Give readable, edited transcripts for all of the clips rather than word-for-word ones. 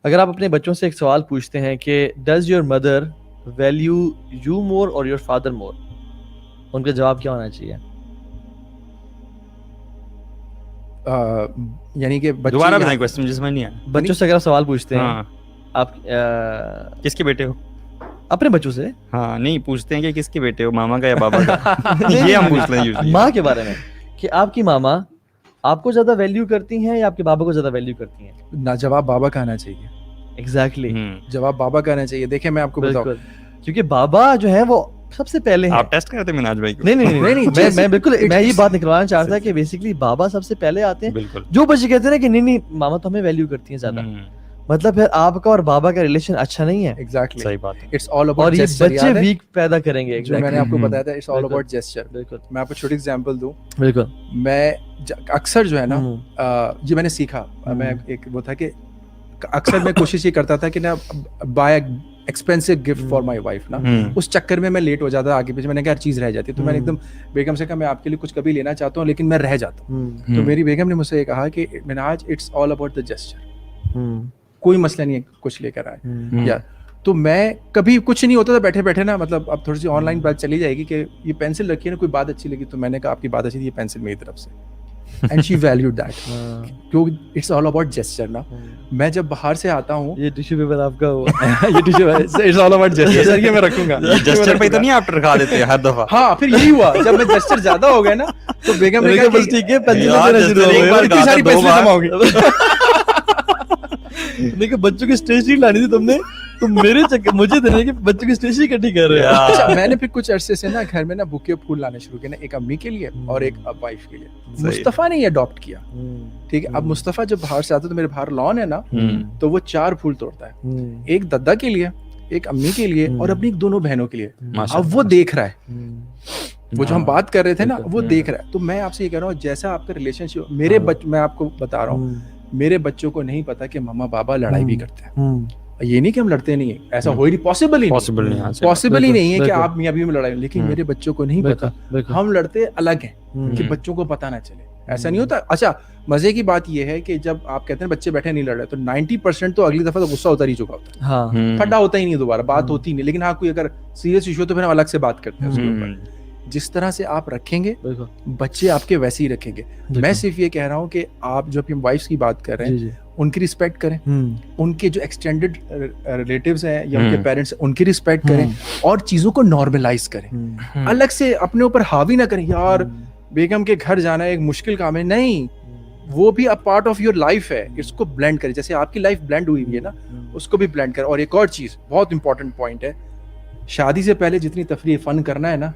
अगर आप अपने बच्चों से एक सवाल पूछते हैं कि does your mother value you more और योर फादर मोर, उनका जवाब क्या होना चाहिए? यानी कि दोबारा बताएं क्वेश्चन, जिसमें नहीं आया। बच्चों से अगर आप सवाल पूछते हैं, हाँ, आप किसके बेटे हो? अपने बच्चों से हाँ नहीं, पूछते हैं कि किसके बेटे हो, मामा का या बाबा का? ये हम पूछ रहे हैं usually। माँ के बारे में कि आपकी मामा आपको ज्यादा वैल्यू करती हैं या आपके बाबा को ज्यादा वैल्यू करती हैं? ना, जवाब बाबा का आना चाहिए। एग्जैक्टली, जवाब बाबा का आना चाहिए। देखिए मैं आपको बताऊं, क्योंकि बाबा जो है वो सबसे पहले है। आप टेस्ट करते हैं मिनाज भाई को? नहीं, मैं बिल्कुल मैं ये बात निकलवाना चाहता था कि बेसिकली बाबा सबसे पहले आते हैं। बिल्कुल। जो बच्चे कहते हैं ना कि नहीं मामा तो हमें वैल्यू करती है ज्यादा, मतलब फिर आपका और बाबा का रिलेशन अच्छा नहीं है। एग्जैक्टली, सही बात है। इट्स ऑल अबाउट और ये जेस्चर। बच्चे वीक पैदा करेंगे। जो मैंने आपको बताया था, इट्स ऑल बिल्कुल। About gesture. बिल्कुल, मैं आपको छोटी एग्जांपल दूं। बिल्कुल। मैं अक्सर जो है ना, ये मैंने सीखा, मैं एक वो था कि अक्सर मैं कोशिश ये करता था कि ना bye expensive gift for my wife ना, उस चक्कर में मैं लेट हो जाता, आगे पीछे मैंने कहा हर चीज रह जाती। तो मैंने एकदम बेगम से कहा मैं आपके लिए कुछ कभी लेना चाहता हूँ लेकिन मैं रह जाता हूँ। तो मेरी बेगम ने मुझसे कहा कि मैंने आज it's all about the gesture, कोई मसला नहीं है कुछ लेकर आए या। तो मैं कभी कुछ नहीं होता था बैठे बैठे ना, मतलब अब थोड़ी सी ऑनलाइन बात चली जाएगी कि ये पेंसिल रखी है ना, कोई बात अच्छी लगी तो मैंने कहा आपकी बात अच्छी थी, ये पेंसिल मेरी तरफ से, एंड शी वैल्यूड दैट, क्योंकि इट्स ऑल अबाउट जेस्चर ना। मैं जब बाहर से आता हूँ, ये टिश्यू पेपर आपका हो ये tissue it's all about gesture, ये मैं रखूंगा। जेस्चर पे तो नहीं आप रखा देते हर दफा? हाँ, फिर यही हुआ, जब मैं जेस्चर ज्यादा हो गया ना तो बेगम ने कहा बस ठीक है, पेंसिल यार, देना शुरू हो एक गए। बार इतनी सारी पेंसिल जमा हो गई। देखो बच्चों की स्टेशनरी लानी थी तुमने, तुम मेरे चक्कर मुझे देने के बच्चों की स्टेशनरी इकट्ठी कर रहे हो। अच्छा, मैंने फिर कुछ अरसे से ना घर में ना बुके फूल लाने शुरू किए ना, एक अम्मी के लिए और एक वाइफ के लिए। मुस्तफा ने ये अडॉप्ट किया, ठीक है। अब मुस्तफा जब बाहर से आता है तो मेरे बाहर लॉन है ना, तो वो 4 फूल तोड़ता है, एक दद्दा के लिए, एक अम्मी के लिए और अपनी दोनों बहनों के लिए। अब वो देख रहा है, वो जो हम बात कर रहे थे ना, वो देख रहा है। तो मैं आपसे ये कह रहा हूँ, जैसा आपका रिलेशनशिप, मेरे मैं आपको बता रहा हूँ, मेरे बच्चों को नहीं पता कि मम्मा पापा लड़ाई भी करते हैं। ये नहीं कि हम लड़ते नहीं है, ऐसा हो ही नहीं, पॉसिबल ही नहीं है कि आप मियां बीवी में लड़ाई। लेकिन मेरे बच्चों को नहीं पता, हम लड़ते अलग हैं कि बच्चों को पता ना चले, ऐसा नहीं होता। अच्छा, मजे की बात ये है कि जब आप कहते हैं बच्चे बैठे नहीं लड़ रहे, तो 90% तो अगली दफा तो गुस्सा उतर ही चुका होता है, फटा होता ही नहीं, दोबारा बात होती नहीं। लेकिन हाँ, कोई अगर सीरियस इशू तो फिर हम अलग से बात करते हैं उसके ऊपर। जिस तरह से आप रखेंगे बच्चे आपके वैसे ही रखेंगे। मैं सिर्फ ये कह रहा हूँ कि आप जो अपनी वाइफ्स की बात कर रहे हैं उनकी रिस्पेक्ट करें, उनके जो एक्सटेंडेड रिलेटिव्स हैं या उनके पेरेंट्स उनकी रिस्पेक्ट करें और चीजों को नॉर्मलाइज करें। अलग से अपने ऊपर हावी ना करें, यार बेगम के घर जाना एक मुश्किल काम है, नहीं, वो भी a part of your life है, इसको ब्लेंड करें। जैसे आपकी लाइफ ब्लेंड हुई है ना, उसको भी ब्लेंड करें। और एक और चीज बहुत इंपॉर्टेंट पॉइंट है, शादी से पहले जितनी तफरीह फन करना है ना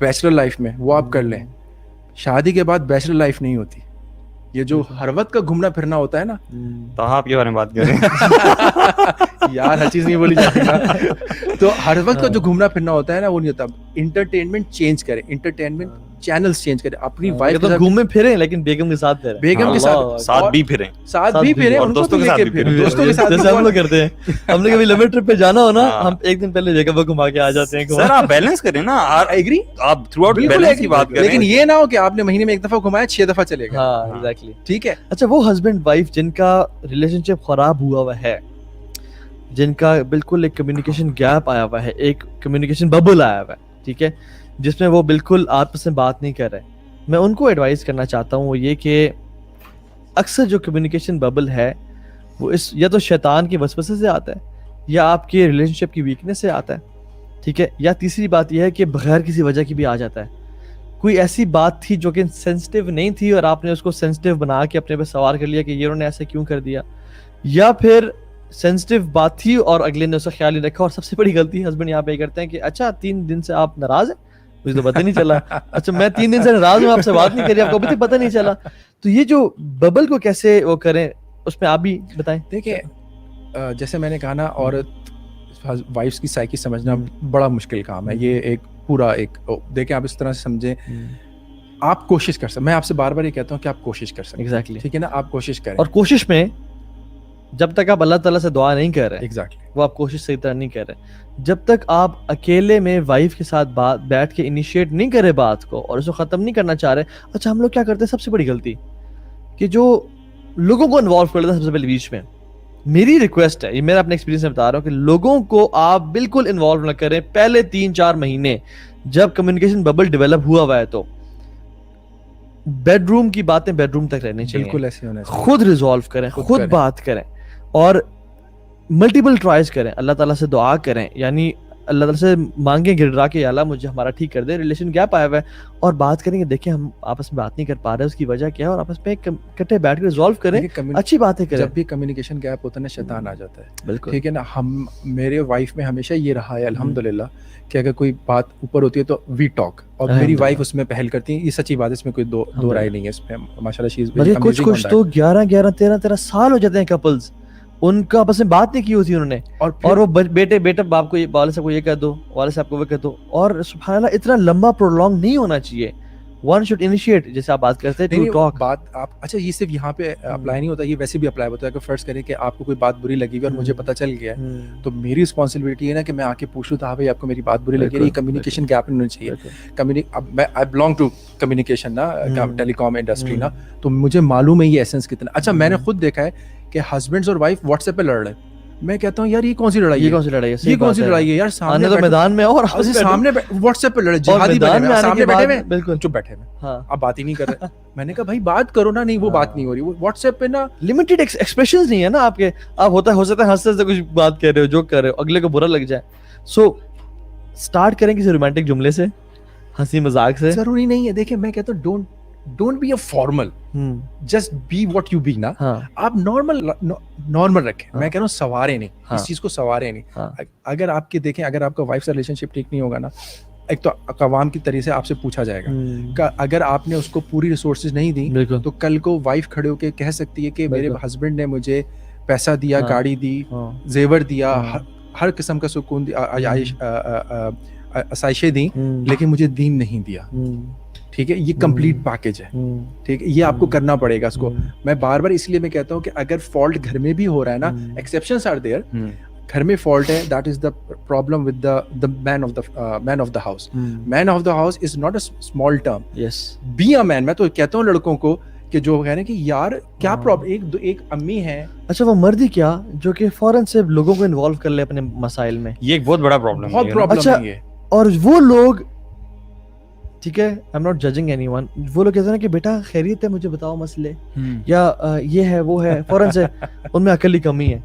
बैचलर लाइफ में, वो आप कर लें। शादी के बाद बैचलर लाइफ नहीं होती। ये जो हर वक्त का घूमना फिरना होता है ना, तो आप के बारे में बात कर रहे हैं। यार हर चीज नहीं बोली जाती ना। तो हर वक्त का जो घूमना फिरना होता है ना, वो नहीं होता। इंटरटेनमेंट चेंज करें, इंटरटेनमेंट चैनल्स चेंज करें। अपनी वाइफ तो घूमे फिरे लेकिन बेगम के साथ फिरे, बेगम के साथ भी फिरें, और दोस्तों के साथ भी फिरें, दोस्तों के साथ जैसे हम लोग करते हैं। हमने कभी लंबे ट्रिप पे जाना हो ना, हम एक दिन पहले बेगम को घुमा के आ जाते हैं। सर आप बैलेंस करें ना, एग्री, आप थ्रू आउट बैलेंस की बात करें, लेकिन ये ना हो कि आपने महीने में एक दफा घुमाया 6 दफा चलेगा। हाँ एग्जैक्टली, ठीक है। अच्छा, वो हस्बैंड वाइफ जिनका रिलेशनशिप खराब हुआ है, जिनका बिल्कुल एक कम्युनिकेशन गैप आया हुआ है, एक कम्युनिकेशन बबल आया हुआ है, ठीक है, जिसमें वो बिल्कुल आपस में बात नहीं कर रहे, मैं उनको एडवाइस करना चाहता हूँ वो ये कि अक्सर जो कम्युनिकेशन बबल है वो इस या तो शैतान के वसवसे से आता है या आपके रिलेशनशिप की वीकनेस से आता है, ठीक है, या तीसरी बात यह है कि बगैर किसी वजह की भी आ जाता है। कोई ऐसी बात थी जो कि सेंसिटिव नहीं थी और आपने उसको सेंसिटिव बना के अपने पे सवार कर लिया कि ये उन्होंने ऐसे क्यों कर दिया, या फिर सेंसिटिव बात थी और अगले ने उसका ख्याल नहीं रखा। और सबसे बड़ी गलती हस्बैंड यहाँ पे करते हैं कि अच्छा 3 दिन से आप नाराज हैं, मुझे तो पता नहीं चला। अच्छा मैं 3 दिन से नाराज हूँ, आपसे बात नहीं करी, आपको अभी तक पता नहीं चला। तो ये जो बबल को कैसे वो करें, उसमें आप भी बताएं। देखिए जैसे मैंने कहा ना, औरत वाइफ्स की साइकी समझना बड़ा मुश्किल काम है। ये एक पूरा एक देखें, आप इस तरह से समझें, आप कोशिश कर सकते। मैं आपसे बार बार ये कहता हूँ कि आप कोशिश कर सकते, एग्जैक्टली, ठीक है ना, आप कोशिश करें। और कोशिश में जब तक आप अल्लाह ताला से दुआ नहीं कर रहे, एग्जैक्टली, वो आप कोशिश सही तरह नहीं कर रहे, जब तक आप अकेले में वाइफ के साथ बात बैठ के इनिशिएट नहीं करे बात को और उसको खत्म नहीं करना चाह रहे। अच्छा हम लोग क्या करते हैं, सबसे बड़ी गलती कि जो लोगों को इन्वॉल्व कर लेते हैं सबसे पहले बीच में, मेरी रिक्वेस्ट है, ये मेरा अपने एक्सपीरियंस से बता रहा हूँ कि लोगों को आप बिल्कुल इन्वॉल्व ना करें पहले 3-4 महीने, जब कम्युनिकेशन बबल डेवलप हुआ है तो बेडरूम की बातें बेडरूम तक रहनी चाहिए, बिल्कुल ऐसे होना चाहिए। खुद रिजॉल्व करें, खुद करें। बात करें और मल्टीपल ट्राइज करें, अल्लाह ताला से दुआ करें, यानी अल्लाह ताला से मांगे गिड़रा के, या अल्लाह मुझे हमारा ठीक कर दे, रिलेशन गैप आया हुआ है, और बात करेंगे, देखें हम आपस में बात नहीं कर पा रहे, उसकी वजह क्या है, और आपस में इकट्ठे बैठ कर रिजॉल्व करें, देखिए, अच्छी बातें करें। जब भी कम्युनिकेशन गैप होता है ना, शैतान आ जाता है, बिल्कुल ठीक है ना। हम मेरे वाइफ में हमेशा ये रहा है अल्हम्दुलिल्लाह कि अगर कोई बात ऊपर होती है तो वी टॉक, और मेरी वाइफ उसमें पहल करती है, ये सच्ची बात है, इसमें कोई दो राय नहीं है इसमें, माशाल्लाह शी इज वेरी अमेजिंग। कुछ तो 11 13 साल हो जाते हैं कपल्स, उनका आपस में बात नहीं की होती उन्होंने, और वो बेटे बाप को, वाले साहब को ये कह दो, वाले साहब को वो कह दो, और सुभान अल्लाह इतना लंबा प्रोलॉन्ग नहीं होना चाहिए। वन शुड इनिशिएट, जैसे आप बात करते हैं, टू टॉक। बात आप, अच्छा ये सिर्फ यहाँ पे अप्लाई नहीं होता, ये वैसे भी अप्लाई होता है। अगर फर्ज करें कि आपको कोई बात बुरी लगी हुई और मुझे पता चल गया है, तो मेरी रिस्पॉन्सिबिलिटी है ना कि मैं आके पूछूं, हाँ भाई आपको मेरी बात बुरी लगी है, ये कम्युनिकेशन गैप नहीं होना चाहिए। अब मैं आई बिलोंग टू कम्युनिकेशन ना, टेलीकॉम इंडस्ट्री ना, तो मुझे मालूम है ये एसेंस कितना। अच्छा मैंने खुद देखा है कि हस्बैंड्स और वाइफ व्हाट्सएप पे लड़ रहे हैं, मैं कहता हूँ यार ये कौन सी लड़ाई है, ये कौन सी लड़ाई है यार, सामने तो मैदान में, और सामने व्हाट्सएप पे लड़े, जिहादी बने हुए, सामने बैठे हुए, बिल्कुल चुप बैठे हुए, अब बात ही नहीं कर रहे। मैंने कहा भाई बात करो ना, नहीं वो बात नहीं हो रही, वो व्हाट्सएप पे ना लिमिटेड एक्सप्रेशंस नहीं है ना आपके, आप हो सकता है हंसते हंसते कुछ बात कर रहे हो, जोक कर रहे हो, अगले को बुरा लग जाए। सो स्टार्ट करें किसी रोमांटिक जुमले से, हंसी मजाक से, जरूरी नहीं है। देखिए मैं कहता हूँ don't be a formal, just be what you be ना। आप नॉर्मल रखें। मैं कह रहा हूँ सवारे नहीं, इस चीज को सवारे नहीं। अगर आपके देखें, अगर आपका वाइफ से रिलेशनशिप ठीक नहीं होगा ना, एक तो अवाम की तरीके से आपसे पूछा जाएगा, अगर आपने उसको पूरी रिसोर्सेज नहीं दी तो कल को वाइफ खड़े होकर कह सकती है कि मेरे हस्बैंड ने मुझे पैसा दिया, गाड़ी दी, जेवर दिया, हर किस्म का सुकून दिया, आसाइशें दी, लेकिन मुझे दीन नहीं दिया। ठीक है, ये कंप्लीट पैकेज है। ठीक है, ये आपको करना पड़ेगा इसको। मैं बार बार इसलिए मैं कहता हूँ कि अगर फॉल्ट घर में भी हो रहा है ना, एक्सेप्शंस आर देयर, घर में फॉल्ट है, that is the problem with the man of the house. Man of the house is not a small term, yes, be a man. मैं तो कहता हूँ लड़कों को कि जो कह रहे हैं कि यार क्या प्रॉब्लम, एक अम्मी है, अच्छा वो मर्द ही क्या जो कि फौरन से लोगों को इन्वॉल्व कर ले अपने मसाइल में, ये एक बहुत बड़ा प्रॉब्लम है, बहुत प्रॉब्लम है ये। और वो लोग, ठीक है, I am not judging anyone, वो लोग कहते हैं कि बेटा खैरियत है, मुझे बताओ मसले, या ये है वो है, फौरन से उनमें अकल की कमी है।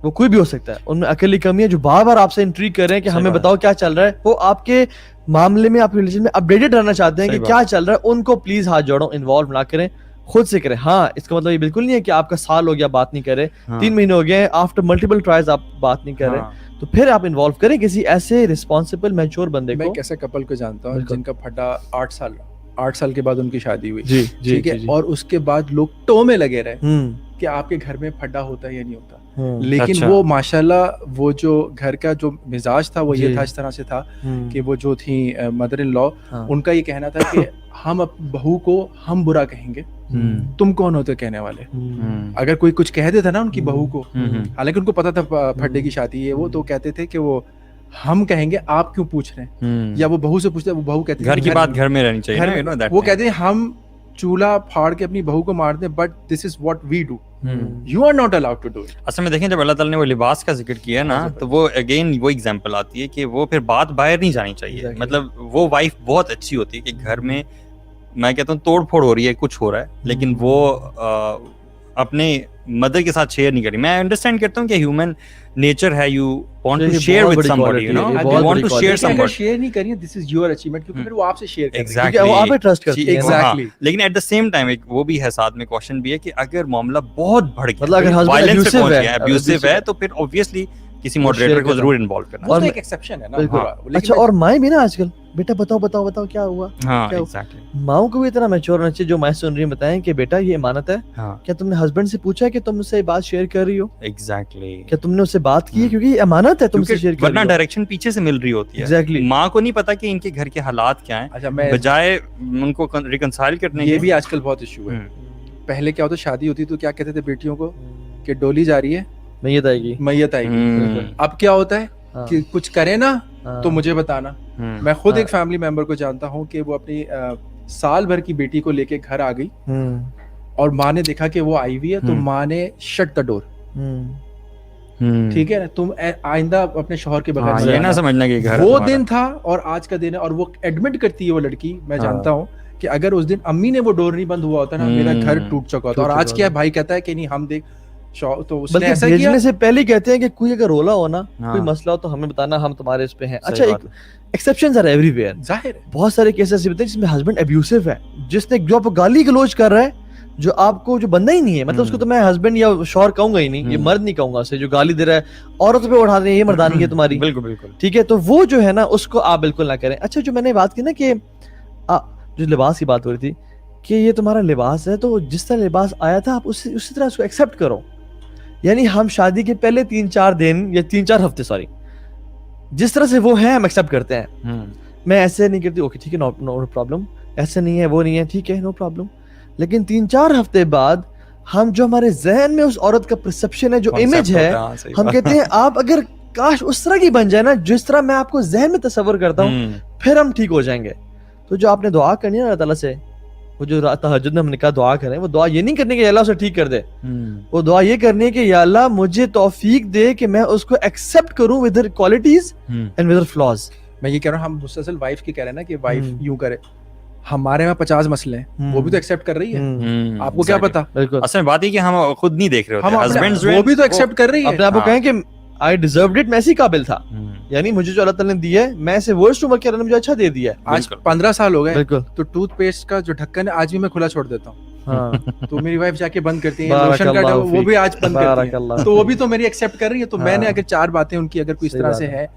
वो कोई भी हो सकता है, उनमें अकल की कमी है, जो बार बार आपसे इंट्रीग कर रहे हैं कि हमें बताओ क्या चल रहा है। वो आपके मामले में, आपके रिलेशन में अपडेटेड रहना चाहते हैं कि क्या चल रहा है। उनको प्लीज हाथ जोड़ो, इन्वॉल्व ना करें, खुद से करें। हाँ, इसका मतलब ये बिल्कुल नहीं है कि आपका साल हो गया बात नहीं करे, 3 महीने हो गए, आफ्टर मल्टीपल ट्राइज आप बात नहीं कर रहे, तो फिर आप इन्वॉल्व करें किसी ऐसे रिस्पॉन्सिबल मैच्योर बंदे को। मैं कैसे कपल को जानता हूँ जिनका फटा 8 साल के बाद उनकी शादी हुई, ठीक है, और उसके बाद लोग टो में लगे रहे कि आपके घर में फड्डा होता है या नहीं होता। लेकिन अच्छा, वो माशाल्लाह वो जो घर का जो मिजाज था वो ये था, इस तरह से था कि वो जो थी मदर इन लॉ, उनका ये कहना था कि हम बहू को हम बुरा कहेंगे, तुम कौन होते कहने वाले। अगर कोई कुछ कह देता ना उनकी बहू को, हालांकि उनको पता था फड्डे की शादी है वो, तो कहते थे कि वो हम कहेंगे आप क्यों पूछ रहे हैं, या वो बहू से पूछते, वो बहू कहती घर की बात घर में रहनी चाहिए, वो कहते हैं हम चूल्हा फाड़ के अपनी बहू को मारते हैं, but this is what we do, you are not allowed to do it. असल में देखें, जब अल्लाह ताला ने वो लिबास का जिक्र किया ना, तो वो अगेन वो एग्जांपल आती है कि वो फिर बात बाहर नहीं जानी चाहिए। मतलब वो वाइफ बहुत अच्छी होती है कि घर में, मैं कहता हूँ तोड़ फोड़ हो रही है, कुछ हो रहा है, लेकिन वो अपने मदर के साथ शेयर नहीं करी। मैं अंडरस्टैंड करता हूँ कि ह्यूमन नेचर है, you want to share with somebody, you know, you want to share somebody. Share नहीं करिए, दिस इज योर अचीवमेंट, क्योंकि फिर वो आपसे शेयर करेंगे, एग्जैक्टली, वो आप पे ट्रस्ट करते हैं। एग्जैक्टली, लेकिन एट द सेम टाइम एक वो भी है, साथ में क्वेश्चन भी है कि अगर मामला बहुत बढ़ गया, मतलब अगर हस्बैंड अब्यूसिव है, तो फिर ऑब्वियसली किसी मॉडरेटर को जरूर इन्वॉल्व करना। और एक एक्सेप्शन है ना। अच्छा, और माएं भी ना आजकल, बेटा बताओ क्या हुआ। हाँ, एग्जैक्टली, माओं को भी इतना मैच्योर होना चाहिए, जो माएं सुन रही हैं बताएं कि बेटा ये अमानत है, क्या तुमने हस्बैंड से पूछा है कि तुम उससे बात शेयर कर रही हो, एग्जैक्टली, क्या तुमने उससे बात की है, क्योंकि ये अमानत है तुमसे शेयर कर रही हो, वरना डायरेक्शन पीछे से मिल रही होती है। एग्जैक्टली, माँ को नहीं पता कि इनके घर के हालात क्या हैं। अच्छा, बजाय उनको रिकंसाइल करने, ये भी आजकल बहुत इशू है। पहले क्या होता, शादी होती तो क्या कहते थे बेटियों को कि डोली जा रही है, मैयत आएगी। अब क्या होता है कि कुछ करे ना तो मुझे बताना। मैं खुद एक फैमिली मेंबर को जानता हूँ कि वो अपनी साल भर की बेटी को लेके घर आ गई, और माँ ने देखा कि वो आई हुई है, तो माँ ने शट द डोर, ठीक है ना, तुम आइंदा अपने शौहर के बगैर हाँ, मत ये ना रहना। समझना कि घर वो तुम्हारा। दिन था और आज का दिन है, और वो एडमिट करती है वो लड़की, मैं हाँ। जानता हूँ कि अगर उस दिन अम्मी ने वो डोर नहीं बंद हुआ होता ना, मेरा घर टूट चुका होता। और टूट आज चुका क्या है, होता। भाई कहता है कि नहीं हम देख तो उसने बल्कि ऐसा किया। भेजने से पहले ही कहते हैं कि कोई अगर रोला हो ना, हाँ। कोई मसला हो तो हमें बताना, हम तुम्हारे इस पे हैं। सही अच्छा, बात एक एक्सेप्शंस आर एवरीवेयर। जाहिर है बहुत सारे केसेस होते हैं जिसमें हस्बैंड अब्यूसिव है, जिसने जो आपको गाली गलौज कर रहा है, जो आपको जो बंदा ही नहीं है, मतलब उसको तो मैं हस्बैंड या शौहर कहूंगा ही नहीं, ये मर्द नहीं कहूंगा उसे, जो गाली दे रहा है, औरतों पे उठा रहे हैं, ये मर्दानी है तुम्हारी। बिल्कुल बिल्कुल। ठीक है, तो वो जो है ना, उसको आप बिल्कुल ना करें। अच्छा, जो मैंने बात की ना कि जो लिबास की बात हो रही थी कि ये तुम्हारा लिबास है, तो जिस तरह लिबास आया था आप उसी तरह उसको एक्सेप्ट करो। यानी हम शादी के पहले 3-4 दिन या 3-4 हफ्ते, सॉरी, जिस तरह से वो है हम एक्सेप्ट करते हैं। मैं ऐसे नहीं करती, ओके ठीक है, नो प्रॉब्लम, ऐसे नहीं है, वो नहीं है, ठीक है, नो प्रॉब्लम। लेकिन 3-4 हफ्ते बाद हम जो हमारे जहन में उस औरत का परसेप्शन है, जो इमेज है, हम कहते हैं आप अगर काश उस तरह की बन जाए ना जिस तरह मैं आपको जहन में तस्वर करता हूँ, फिर हम ठीक हो जाएंगे। तो जो आपने दुआ करनी है ना अल्लाह ताला से, वो जो तहज्जुद में हमने कहा दुआ करें, वो दुआ ये नहीं करनी कि अल्लाह उसे ठीक कर दे, वो दुआ ये करनी है कि या अल्लाह मुझे तौफीक दे कि मैं उसको एक्सेप्ट करूं with her qualities and with her flaws. मैं ये कह रहा हूँ, हम मुसलसल वाइफ की कह रहे हैं ना कि वाइफ यूं करे, हमारे में 50 मसले हैं, वो भी तो एक्सेप्ट कर रही है। आपको क्या पता, बिल्कुल असल में बात है कि हम खुद नहीं देख रहे होते, हम हस्बैंड्स वो भी तो एक्सेप्ट कर रही है। अपने आप को कहें कि आई डिजर्व्ड इट, मैं इसी काबिल था, यानी मुझे जो अल्लाह ताला ने दिया है, मैं इसे वर्स्ट उम्र के अल्लाह ने मुझे अच्छा दे दिया है। आज 15 साल हो गए, बिल्कुल, तो टूथपेस्ट का जो ढक्कन है आज भी मैं खुला छोड़ देता हूँ। हाँ। तो मेरी वाइफ जाके बंद करती है, बारकल्लाह लोशन का वो फीक, भी आज बंद करती है, बारकल्लाह तो वो भी तो मेरी एक्सेप्ट कर रही है। तो हाँ। मैंने अगर 4 बातें उनकी अगर कोई इस सही तरह बात से है। है